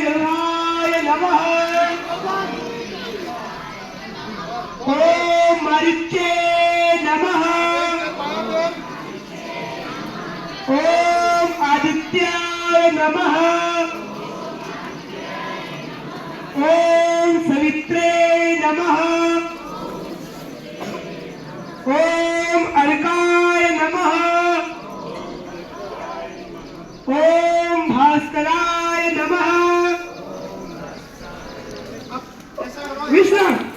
गरुडाय नमः ओम मारुत्ये नमः ओम आदित्याय नमः ओम सवित्रे नमः ओम अर्काय नमः ओम भास्कराय नमः विश्राम